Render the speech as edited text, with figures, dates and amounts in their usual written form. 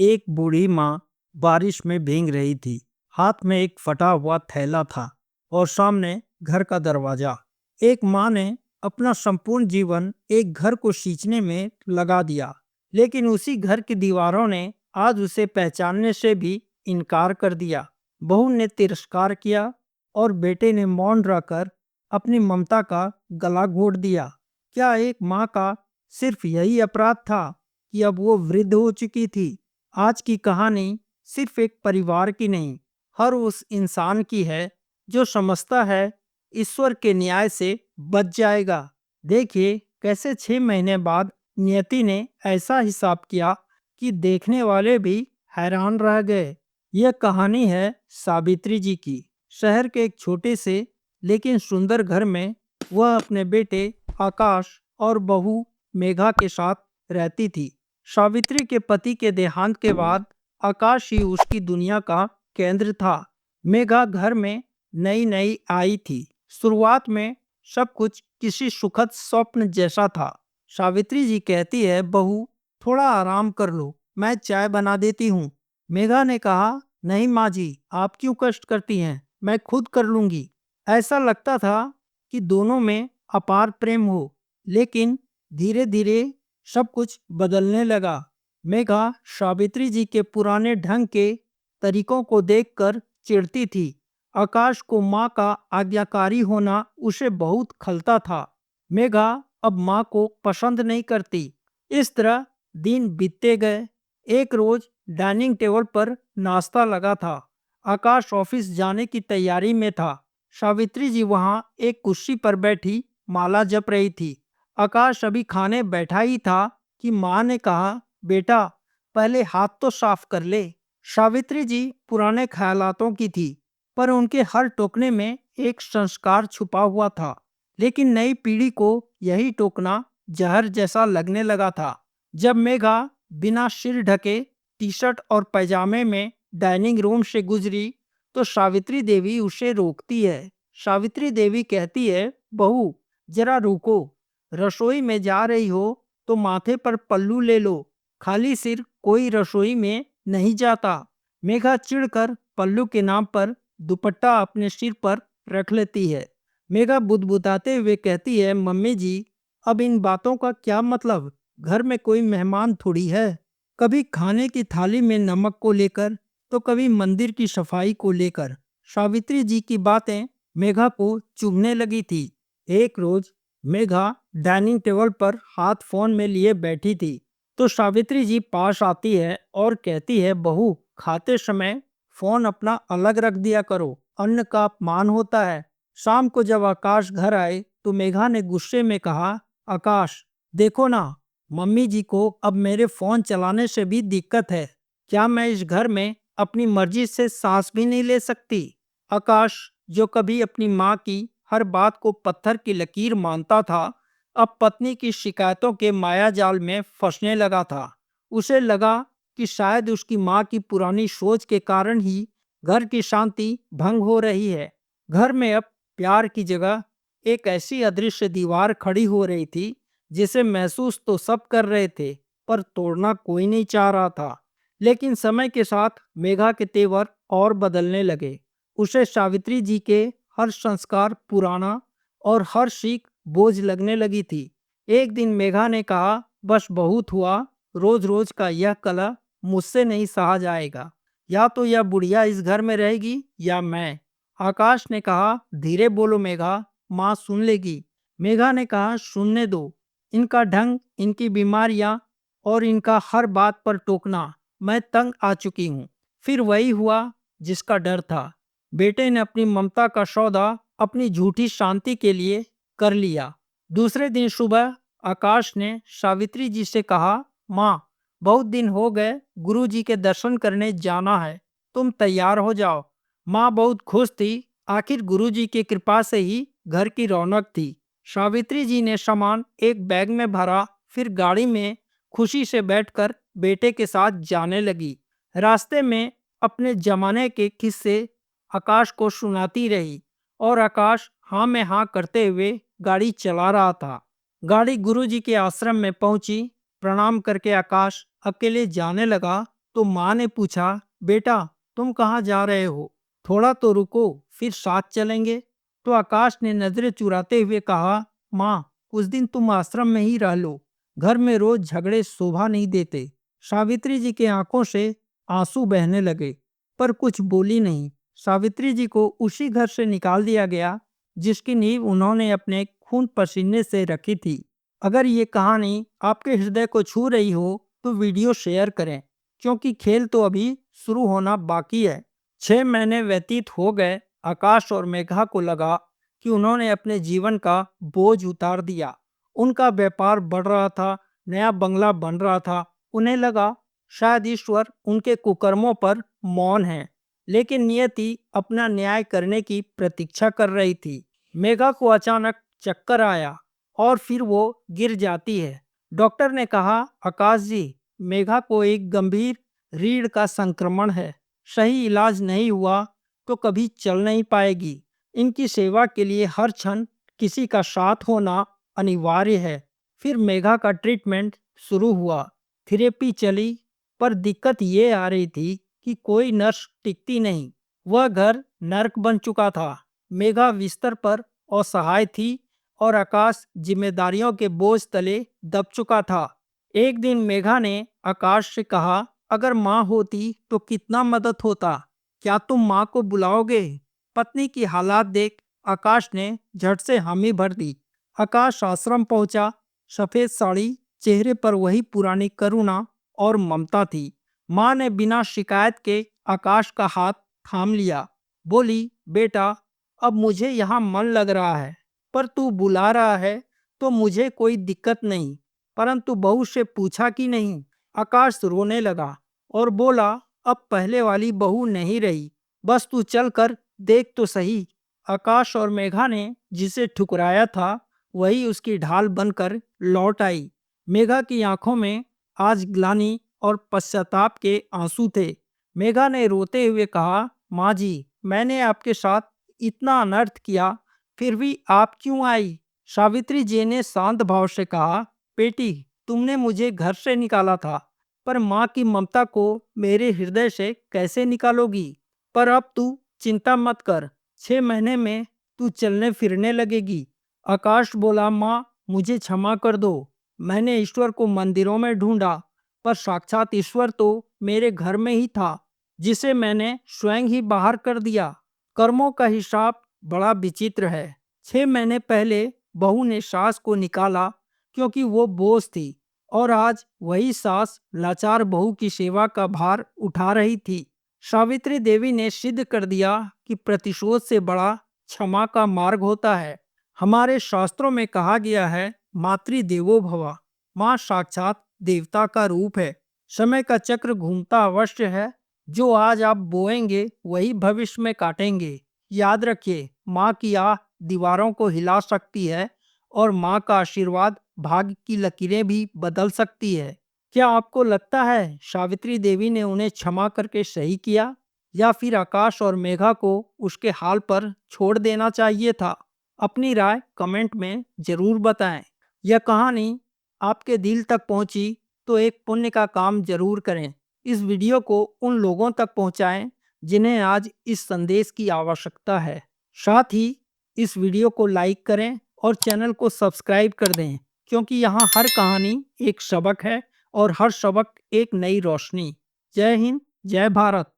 एक बूढ़ी माँ बारिश में भीग रही थी। हाथ में एक फटा हुआ थैला था और सामने घर का दरवाजा। एक माँ ने अपना संपूर्ण जीवन एक घर को सींचने में लगा दिया, लेकिन उसी घर की दीवारों ने आज उसे पहचानने से भी इनकार कर दिया। बहू ने तिरस्कार किया और बेटे ने मौन रहकर अपनी ममता का गला घोट दिया। क्या एक माँ का सिर्फ यही अपराध था कि अब वो वृद्ध हो चुकी थी? आज की कहानी सिर्फ एक परिवार की नहीं, हर उस इंसान की है जो समझता है ईश्वर के न्याय से बच जाएगा। देखिए कैसे 6 महीने बाद नियति ने ऐसा हिसाब किया कि देखने वाले भी हैरान रह गए। यह कहानी है सावित्री जी की। शहर के एक छोटे से लेकिन सुंदर घर में वह अपने बेटे आकाश और बहू मेघा के साथ रहती थी। सावित्री के पति के देहांत के बाद आकाश ही उसकी दुनिया का केंद्र था। मेघा घर में नई नई आई थी। शुरुआत में सब कुछ किसी सुखद स्वप्न जैसा था। सावित्री जी कहती है, बहू थोड़ा आराम कर लो, मैं चाय बना देती हूँ। मेघा ने कहा, नहीं माँ जी, आप क्यों कष्ट करती हैं, मैं खुद कर लूंगी। ऐसा लगता था कि दोनों में अपार प्रेम हो, लेकिन धीरे धीरे सब कुछ बदलने लगा। मेघा सावित्री जी के पुराने ढंग के तरीकों को देखकर चिढ़ती थी। आकाश को माँ का आज्ञाकारी होना उसे बहुत खलता था। मेघा अब माँ को पसंद नहीं करती। इस तरह दिन बीतते गए। एक रोज डाइनिंग टेबल पर नाश्ता लगा था। आकाश ऑफिस जाने की तैयारी में था। सावित्री जी वहां एक कुर्सी पर बैठी माला जप रही थी। आकाश अभी खाने बैठा ही था कि माँ ने कहा, बेटा पहले हाथ तो साफ कर ले। सावित्री जी पुराने ख्यालातों की थी, पर उनके हर टोकने में एक संस्कार छुपा हुआ था। लेकिन नई पीढ़ी को यही टोकना जहर जैसा लगने लगा था। जब मेघा बिना सिर ढके टी शर्ट और पैजामे में डाइनिंग रूम से गुजरी तो सावित्री देवी उसे रोकती है। सावित्री देवी कहती है, बहू जरा रुको, रसोई में जा रही हो तो माथे पर पल्लू ले लो, खाली सिर कोई रसोई में नहीं जाता। मेघा चिढ़कर पल्लू के नाम पर दुपट्टा अपने सिर पर रख लेती है। मेघा बुदबुदाते हुए कहती है, मम्मी जी अब इन बातों का क्या मतलब, घर में कोई मेहमान थोड़ी है। कभी खाने की थाली में नमक को लेकर तो कभी मंदिर की सफाई को लेकर। सावित्री जी की बातें मेघा को चुभने लगी थी। एक रोज मेघा डाइनिंग टेबल पर हाथ फोन में लिए बैठी थी तो सावित्री जी पास आती है और कहती है, बहू खाते समय फोन अपना अलग रख दिया करो, अन्न का अपमान होता है। शाम को जब आकाश घर आए तो मेघा ने गुस्से में कहा, आकाश देखो ना, मम्मी जी को अब मेरे फोन चलाने से भी दिक्कत है। क्या मैं इस घर में अपनी मर्जी से सांस भी नहीं ले सकती? आकाश जो कभी अपनी माँ की हर बात को पत्थर की लकीर मानता था, अब पत्नी की शिकायतों के मायाजाल में फंसने लगा था। उसे लगा कि शायद उसकी माँ की पुरानी सोच के कारण ही घर की शांति भंग हो रही है। घर में अब प्यार की जगह एक ऐसी अदृश्य दीवार खड़ी हो रही थी जिसे महसूस तो सब कर रहे थे, पर तोड़ना कोई नहीं चाह रहा था। लेकिन समय के साथ मेघा के तेवर और बदलने लगे। उसे सावित्री जी के हर संस्कार पुराना और हर सीख बोझ लगने लगी थी। एक दिन मेघा ने कहा, बस बहुत हुआ, रोज रोज का यह कलह मुझसे नहीं सहा जाएगा। या तो यह बुढ़िया इस घर में रहेगी या मैं। आकाश ने कहा, धीरे बोलो मेघा, माँ सुन लेगी। मेघा ने कहा, सुनने दो, इनका ढंग, इनकी बीमारियां और इनका हर बात पर टोकना, मैं तंग आ चुकी हूँ। फिर वही हुआ जिसका डर था। बेटे ने अपनी ममता का सौदा अपनी झूठी शांति के लिए कर लिया। दूसरे दिन सुबह आकाश ने सावित्री जी से कहा, माँ बहुत दिन हो गए, गुरु जी के दर्शन करने जाना है, तुम तैयार हो जाओ। माँ बहुत खुश थी, आखिर गुरु जी की कृपा से ही घर की रौनक थी। सावित्री जी ने सामान एक बैग में भरा, फिर गाड़ी में खुशी से बैठकर बेटे के साथ जाने लगी। रास्ते में अपने जमाने के किस्से आकाश को सुनाती रही और आकाश हाँ में हाँ करते हुए गाड़ी चला रहा था। गाड़ी गुरुजी के आश्रम में पहुंची। प्रणाम करके आकाश अकेले जाने लगा तो माँ ने पूछा, बेटा तुम कहाँ जा रहे हो? थोड़ा तो रुको, फिर साथ चलेंगे। तो आकाश ने नजरें चुराते हुए कहा, माँ कुछ दिन तुम आश्रम में ही रह लो, घर में रोज झगड़े शोभा नहीं देते। सावित्री जी के आंखों से आंसू बहने लगे, पर कुछ बोली नहीं। सावित्री जी को उसी घर से निकाल दिया गया जिसकी नींव उन्होंने अपने खून पसीने से रखी थी। अगर ये कहानी आपके हृदय को छू रही हो तो वीडियो शेयर करें, क्योंकि खेल तो अभी शुरू होना बाकी है। 6 महीने व्यतीत हो गए। आकाश और मेघा को लगा कि उन्होंने अपने जीवन का बोझ उतार दिया। उनका व्यापार बढ़ रहा था, नया बंगला बन रहा था। उन्हें लगा शायद ईश्वर उनके कुकर्मों पर मौन है, लेकिन नियति अपना न्याय करने की प्रतीक्षा कर रही थी। मेघा को अचानक चक्कर आया और फिर वो गिर जाती है। डॉक्टर ने कहा, आकाश जी, मेघा को एक गंभीर रीढ़ का संक्रमण है। सही इलाज नहीं हुआ तो कभी चल नहीं पाएगी। इनकी सेवा के लिए हर क्षण किसी का साथ होना अनिवार्य है। फिर मेघा का ट्रीटमेंट शुरू हुआ, थेरेपी चली, पर दिक्कत ये आ रही थी कि कोई नर्स टिकती नहीं। वह घर नर्क बन चुका था। मेघा बिस्तर पर असहाय थी और आकाश जिम्मेदारियों के बोझ तले दब चुका था। एक दिन मेघा ने आकाश से कहा, अगर माँ होती तो कितना मदद होता, क्या तुम माँ को बुलाओगे? पत्नी की हालात देख आकाश ने झट से हामी भर दी। आकाश आश्रम पहुंचा। सफेद साड़ी, चेहरे पर वही पुरानी करुणा और ममता थी। माँ ने बिना शिकायत के आकाश का हाथ थाम लिया। बोली, बेटा अब मुझे यहाँ मन लग रहा है, पर तू बुला रहा है तो मुझे कोई दिक्कत नहीं, परंतु बहू से पूछा कि नहीं? आकाश रोने लगा और बोला, अब पहले वाली बहू नहीं रही, बस तू चल कर देख तो सही। आकाश और मेघा ने जिसे ठुकराया था वही उसकी ढाल बनकर लौट आई। मेघा की आंखों में आज ग्लानि और पश्चाताप के आंसू थे। मेघा ने रोते हुए कहा, माँ जी, मैंने आपके साथ इतना अनर्थ किया, फिर भी आप क्यों आई? सावित्री जी ने शांत भाव से कहा, बेटी तुमने मुझे घर से निकाला था, पर माँ की ममता को मेरे हृदय से कैसे निकालोगी? पर अब तू चिंता मत कर, 6 महीने में तू चलने फिरने लगेगी। आकाश बोला, माँ मुझे क्षमा कर दो। मैंने ईश्वर को मंदिरों में ढूंढा, पर साक्षात ईश्वर तो मेरे घर में ही था, जिसे मैंने स्वयं ही बाहर कर दिया। कर्मों का हिसाब बड़ा विचित्र है। 6 महीने पहले बहू ने सास को निकाला क्योंकि वो बोझ थी, और आज वही सास लाचार बहू की सेवा का भार उठा रही थी। सावित्री देवी ने सिद्ध कर दिया कि प्रतिशोध से बड़ा क्षमा का मार्ग होता है। हमारे शास्त्रों में कहा गया है, मातृदेवो भव। माँ साक्षात देवता का रूप है। समय का चक्र घूमता अवश्य है। जो आज आप बोएंगे वही भविष्य में काटेंगे। याद रखिए, माँ की आह दीवारों को हिला सकती है और माँ का आशीर्वाद भाग्य की लकीरें भी बदल सकती है। क्या आपको लगता है सावित्री देवी ने उन्हें क्षमा करके सही किया, या फिर आकाश और मेघा को उसके हाल पर छोड़ देना चाहिए था? अपनी राय कमेंट में जरूर बताएं। यह कहानी आपके दिल तक पहुंची तो एक पुण्य का काम जरूर करें। इस वीडियो को उन लोगों तक पहुंचाएं जिन्हें आज इस संदेश की आवश्यकता है। साथ ही इस वीडियो को लाइक करें और चैनल को सब्सक्राइब कर दें, क्योंकि यहाँ हर कहानी एक सबक है और हर सबक एक नई रोशनी। जय हिंद, जय भारत।